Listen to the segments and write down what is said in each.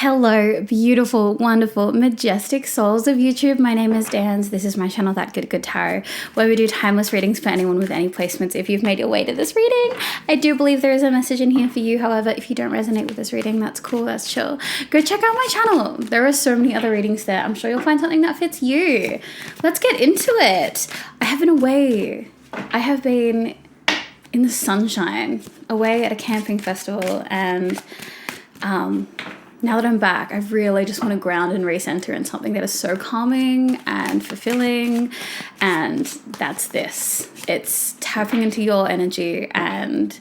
Hello, beautiful, wonderful, majestic souls of YouTube. My name is Dans. This is my channel, That Good Tarot, where we do timeless readings for anyone with any placements. If you've made your way to this reading, I do believe there is a message in here for you. However, if you don't resonate with this reading, that's cool, that's chill. Go check out my channel. There are so many other readings there. I'm sure you'll find something that fits you. Let's get into it. I have been away. I have been in the sunshine, away at a camping festival, and now that I'm back, I really just want to ground and recenter in something that is so calming and fulfilling, and that's this. It's tapping into your energy and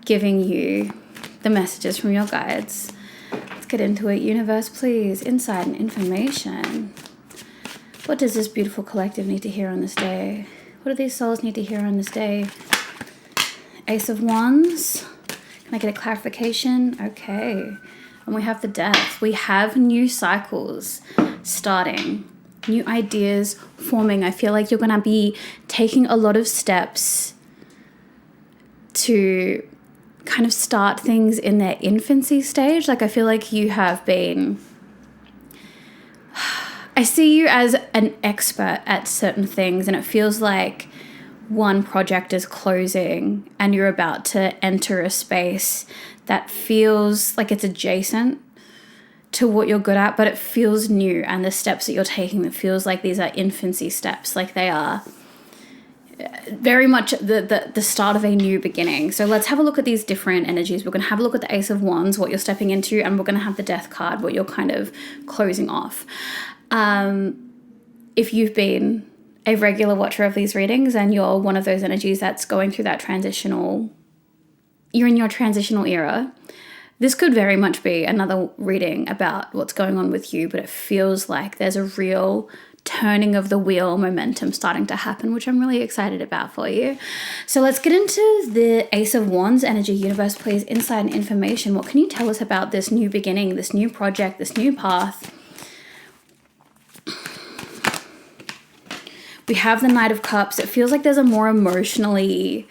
giving you the messages from your guides. Let's get into it. Universe, please, insight and information. What does this beautiful collective need to hear on this day? What do these souls need to hear on this day? Ace of Wands. Can I get a clarification? Okay. And we have the Death. We have new cycles starting, new ideas forming. I feel like you're going to be taking a lot of steps to kind of start things in their infancy stage. Like I feel like you have been, I see you as an expert at certain things, and it feels like one project is closing and you're about to enter a space that feels like it's adjacent to what you're good at, but it feels new, and the steps that you're taking, that feels like these are infancy steps, like they are very much the start of a new beginning. So let's have a look at these different energies. We're going to have a look at the Ace of Wands, what you're stepping into, and we're going to have the Death card, what you're kind of closing off. If you've been a regular watcher of these readings and you're one of those energies that's going through that you're in your transitional era, this could very much be another reading about what's going on with you, but it feels like there's a real turning of the wheel, momentum starting to happen, which I'm really excited about for you. So let's get into the Ace of Wands energy. Universe, please, insight and information. What can you tell us about this new beginning, this new project, this new path? We have the Knight of Cups. It feels like there's a more emotionally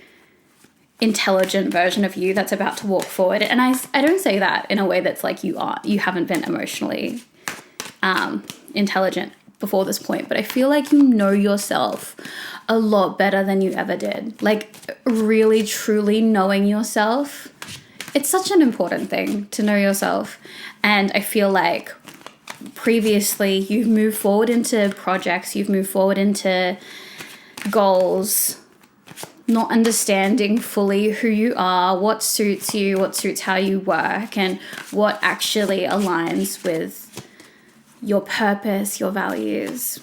intelligent version of you that's about to walk forward. And I don't say that in a way that's like you haven't been emotionally intelligent before this point, but I feel like you know yourself a lot better than you ever did. Like really, truly knowing yourself. It's such an important thing to know yourself. And I feel like previously you've moved forward into projects, you've moved forward into goals, not understanding fully who you are, what suits you, what suits how you work, and what actually aligns with your purpose, your values.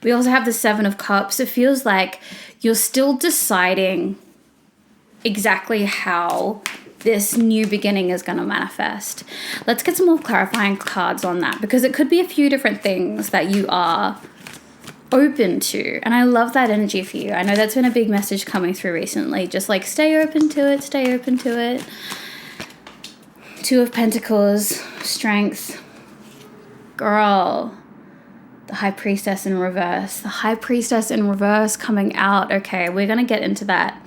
We also have the Seven of Cups. It feels like you're still deciding exactly how this new beginning is going to manifest. Let's get some more clarifying cards on that, because it could be a few different things that you are open to, and I love that energy for you. I know that's been a big message coming through recently, just like stay open to it, stay open to it. Two of Pentacles, strength. Girl, the High Priestess in reverse. The High Priestess in reverse coming out. Okay, we're going to get into that.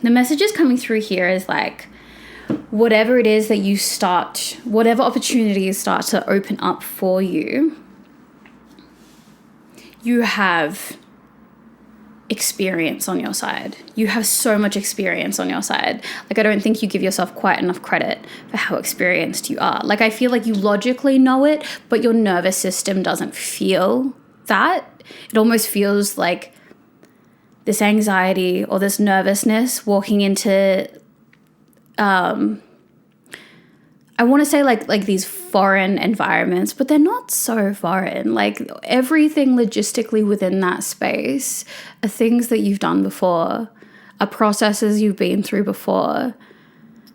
The messages coming through here is like, whatever it is that you start, whatever opportunities start to open up for you, you have experience on your side. You have so much experience on your side. Like, I don't think you give yourself quite enough credit for how experienced you are. Like, I feel like you logically know it, but your nervous system doesn't feel that. It almost feels like this anxiety or this nervousness walking into, I want to say like these foreign environments, but they're not so foreign. Like everything logistically within that space are things that you've done before, are processes you've been through before.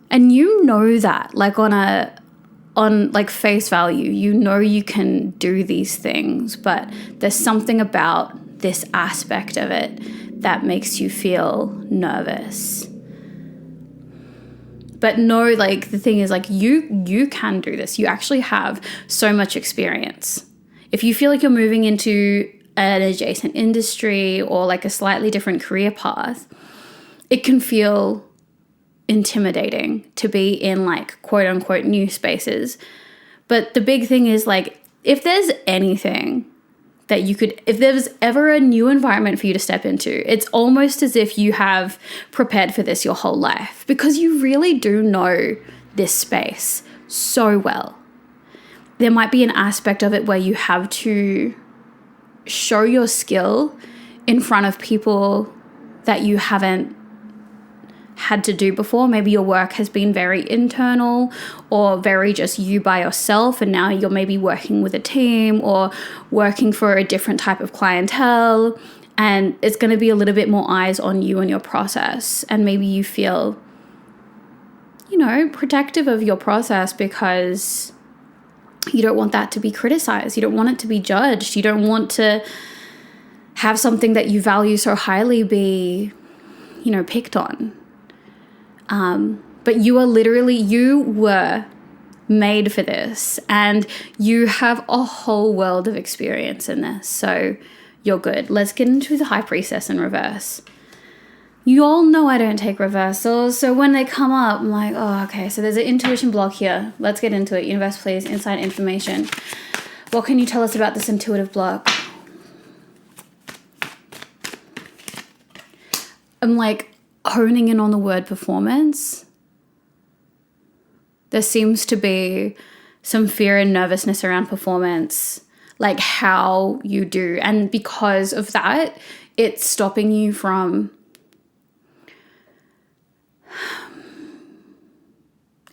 And you know that, like on like face value, you know you can do these things, but there's something about this aspect of it that makes you feel nervous. But no, like the thing is like you can do this. You actually have so much experience. If you feel like you're moving into an adjacent industry or like a slightly different career path, it can feel intimidating to be in like quote unquote new spaces. But the big thing is like, if there's anything that you could, if there was ever a new environment for you to step into, it's almost as if you have prepared for this your whole life, because you really do know this space so well. There might be an aspect of it where you have to show your skill in front of people that you haven't had to do before. Maybe your work has been very internal or very just you by yourself, and now you're maybe working with a team or working for a different type of clientele, and it's going to be a little bit more eyes on you and your process. And maybe you feel, protective of your process because you don't want that to be criticized. You don't want it to be judged. You don't want to have something that you value so highly be, picked on. But you were made for this, and you have a whole world of experience in this. So you're good. Let's get into the High Priestess in reverse. You all know I don't take reversals, so when they come up, I'm like, oh, okay, so there's an intuition block here. Let's get into it. Universe, please, inside information. What can you tell us about this intuitive block? I'm like honing in on the word performance. There seems to be some fear and nervousness around performance, like how you do. And because of that, it's stopping you from...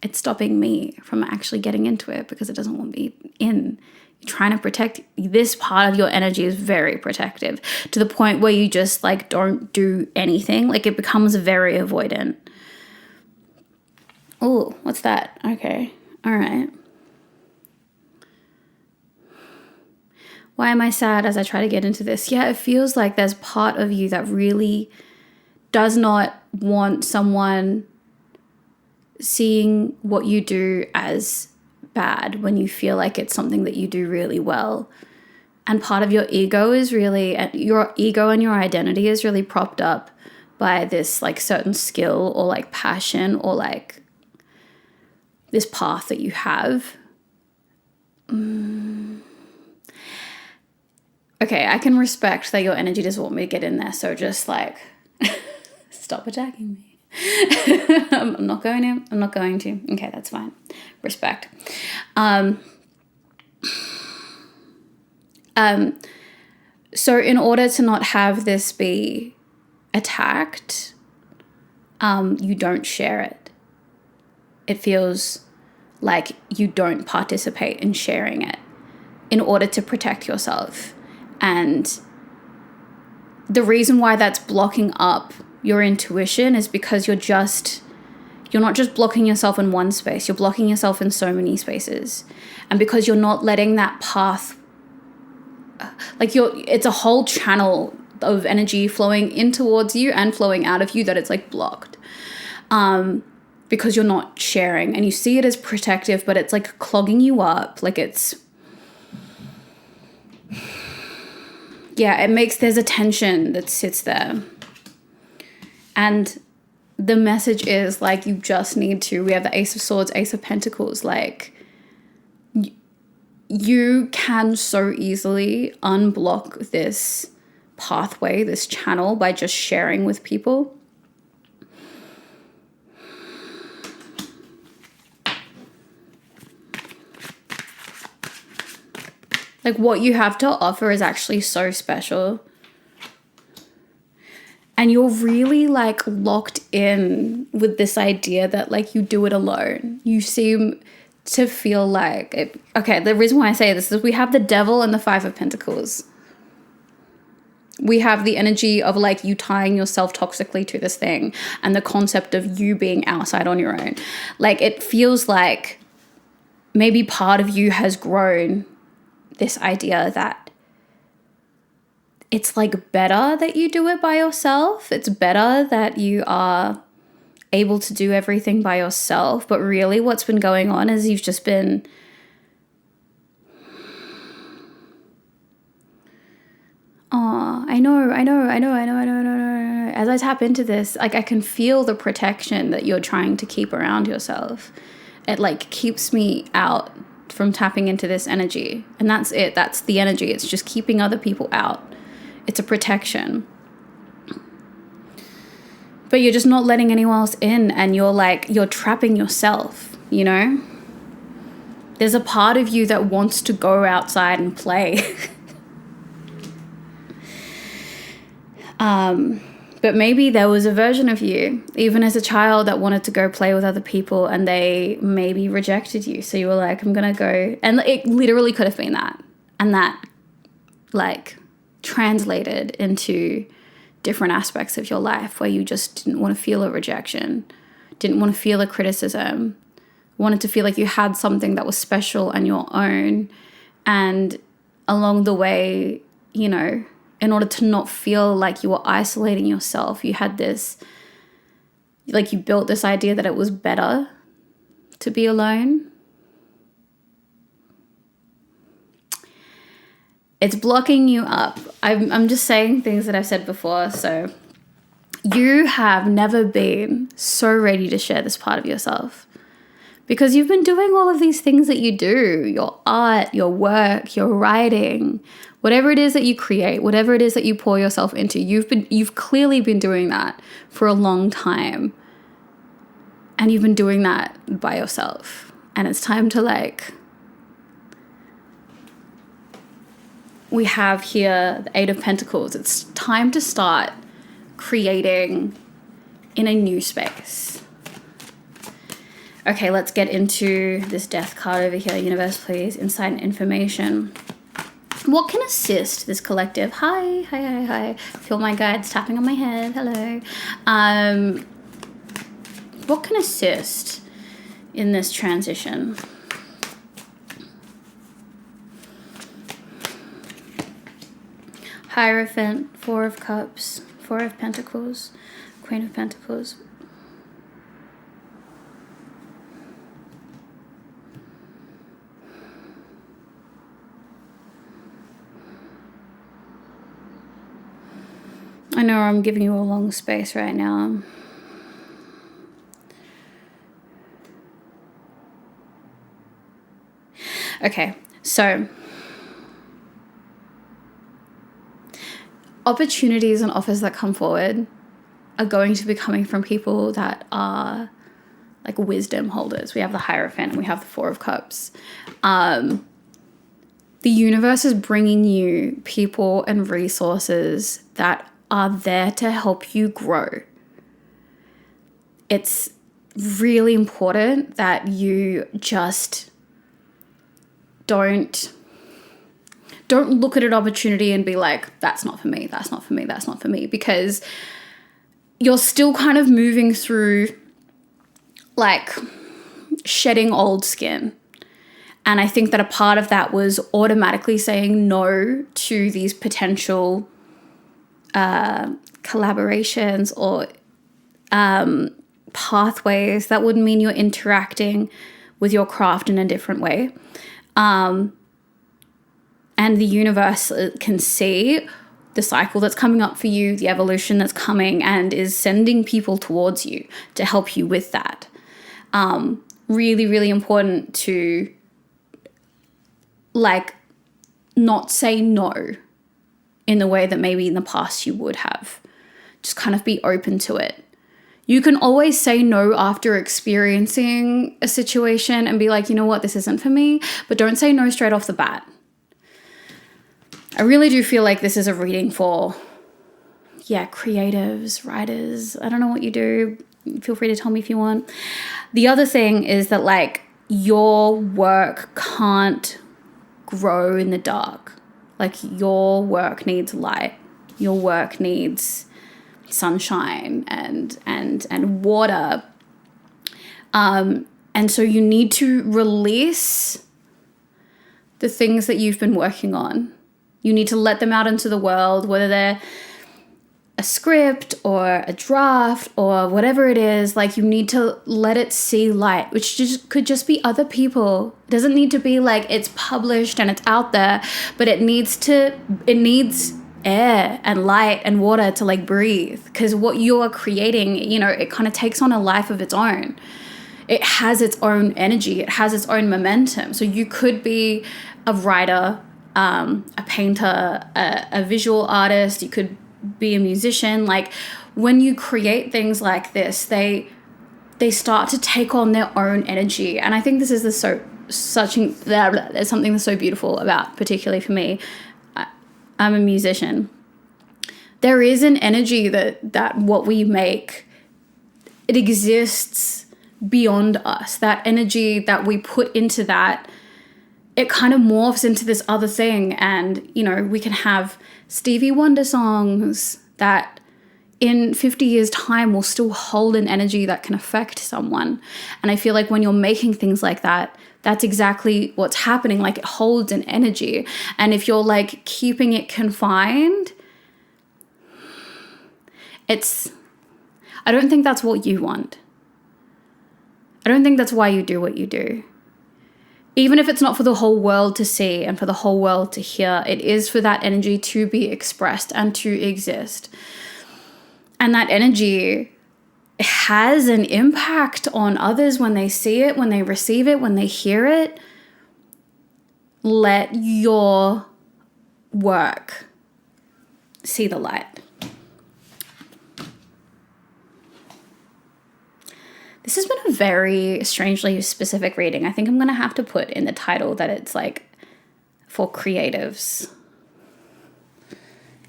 It's stopping me from actually getting into it because it doesn't want me in. You're trying to protect. This part of your energy is very protective to the point where you just like don't do anything. Like it becomes very avoidant. Oh, what's that? Okay. All right. Why am I sad as I try to get into this? Yeah, it feels like there's part of you that really does not want someone seeing what you do as bad when you feel like it's something that you do really well. And part of your ego is really, your ego and your identity is really propped up by this like certain skill or like passion or like this path that you have. Okay, I can respect that your energy doesn't want me to get in there, so just like stop attacking me. I'm not going to. Okay, that's fine. Respect. So in order to not have this be attacked, you don't share it. It feels like you don't participate in sharing it in order to protect yourself. And the reason why that's blocking up your intuition is because you're not just blocking yourself in one space, you're blocking yourself in so many spaces. And because you're not letting that path, it's a whole channel of energy flowing in towards you and flowing out of you that it's like blocked. Because you're not sharing, and you see it as protective, but it's like clogging you up. Like there's a tension that sits there. And the message is like, you just need to, we have the Ace of Swords, Ace of Pentacles, like you can so easily unblock this pathway, this channel by just sharing with people. Like what you have to offer is actually so special. And you're really like locked in with this idea that like you do it alone. You seem to feel like it. Okay, the reason why I say this is we have the Devil and the Five of Pentacles. We have the energy of like you tying yourself toxically to this thing and the concept of you being outside on your own. Like it feels like maybe part of you has grown this idea that it's like better that you do it by yourself. It's better that you are able to do everything by yourself. But really what's been going on is you've just been Oh, I know. As I tap into this, like I can feel the protection that you're trying to keep around yourself. It like keeps me out from tapping into this energy. And that's it. That's the energy. It's just keeping other people out. It's a protection. But you're just not letting anyone else in, and you're trapping yourself, you know? There's a part of you that wants to go outside and play. But maybe there was a version of you, even as a child, that wanted to go play with other people, and they maybe rejected you. So you were like, I'm going to go. And it literally could have been that. And that, like, translated into different aspects of your life where you just didn't want to feel a rejection, didn't want to feel a criticism, wanted to feel like you had something that was special and your own. And along the way, you know, in order to not feel like you were isolating yourself, you had this, like you built this idea that it was better to be alone. It's blocking you up. I'm just saying things that I've said before. So you have never been so ready to share this part of yourself, because you've been doing all of these things that you do, your art, your work, your writing, whatever it is that you create, whatever it is that you pour yourself into. You've clearly been doing that for a long time. And you've been doing that by yourself. And it's time to like, we have here the Eight of Pentacles. It's time to start creating in a new space. Okay, let's get into this Death card over here. Universe, please. Insight and information. What can assist this collective? Hi. Feel my guides tapping on my head. Hello. What can assist in this transition? Hierophant, Four of Cups, Four of Pentacles, Queen of Pentacles. I know I'm giving you a long space right now. Okay, so opportunities and offers that come forward are going to be coming from people that are like wisdom holders. We have the Hierophant and we have the Four of Cups. The universe is bringing you people and resources that are there to help you grow. It's really important that you just don't look at an opportunity and be like, that's not for me, that's not for me, that's not for me, because you're still kind of moving through like shedding old skin. And I think that a part of that was automatically saying no to these potential collaborations or pathways that would mean you're interacting with your craft in a different way. And the universe can see the cycle that's coming up for you, the evolution that's coming, and is sending people towards you to help you with that. Really, really important to like not say no in the way that maybe in the past you would have. Just kind of be open to it. You can always say no after experiencing a situation and be like, you know what, this isn't for me, but don't say no straight off the bat. I really do feel like this is a reading for, creatives, writers. I don't know what you do. Feel free to tell me if you want. The other thing is that like your work can't grow in the dark. Like your work needs light. Your work needs sunshine and water. And so you need to release the things that you've been working on. You need to let them out into the world, whether they're a script or a draft or whatever it is. Like you need to let it see light, which could just be other people. It doesn't need to be like it's published and it's out there, but it needs air and light and water to like breathe, because what you're creating, you know, it kind of takes on a life of its own. It has its own energy. It has its own momentum. So you could be a writer, a painter, a visual artist. You could be a musician. Like when you create things like this, they start to take on their own energy. And I think this is there's something that's so beautiful about, particularly for me. I'm a musician. There is an energy that what we make, it exists beyond us. That energy that we put into that, it kind of morphs into this other thing. And, you know, we can have Stevie Wonder songs that in 50 years' time will still hold an energy that can affect someone. And I feel like when you're making things like that, that's exactly what's happening. Like it holds an energy. And if you're like keeping it confined, I don't think that's what you want. I don't think that's why you do what you do. Even if it's not for the whole world to see and for the whole world to hear, it is for that energy to be expressed and to exist. And that energy has an impact on others when they see it, when they receive it, when they hear it. Let your work see the light. This has been a very strangely specific reading. I think I'm going to have to put in the title that it's like for creatives.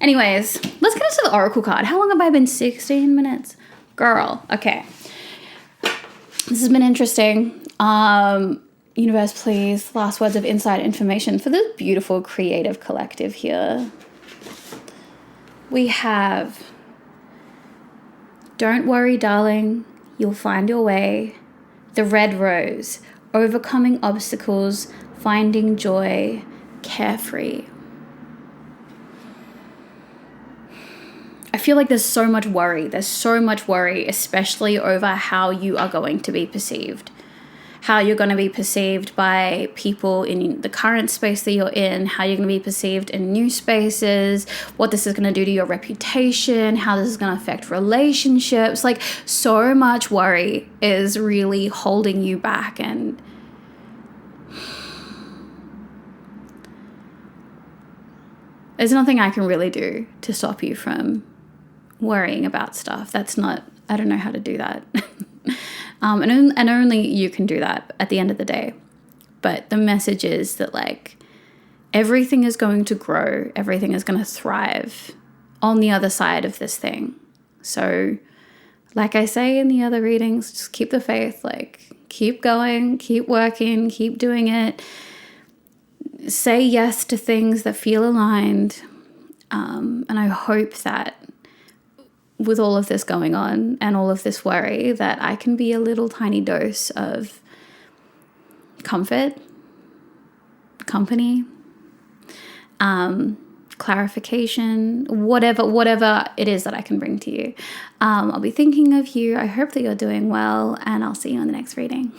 Anyways, let's get into the oracle card. How long have I been? 16 minutes? Girl, okay. This has been interesting. Universe, please, last words of insight information for this beautiful creative collective here. We have, don't worry, darling, you'll find your way. The red rose, overcoming obstacles, finding joy, carefree. I feel like there's so much worry. There's so much worry, especially over how you are going to be perceived. How you're going to be perceived by people in the current space that you're in, how you're going to be perceived in new spaces, what this is going to do to your reputation, how this is going to affect relationships. Like so much worry is really holding you back, and there's nothing I can really do to stop you from worrying about stuff. I don't know how to do that. And only you can do that at the end of the day. But the message is that like everything is going to grow. Everything is going to thrive on the other side of this thing. So like I say in the other readings, just keep the faith, like keep going, keep working, keep doing it. Say yes to things that feel aligned. And I hope that with all of this going on and all of this worry, that I can be a little tiny dose of comfort, company, clarification, whatever it is that I can bring to you. I'll be thinking of you. I hope that you're doing well, and I'll see you in the next reading.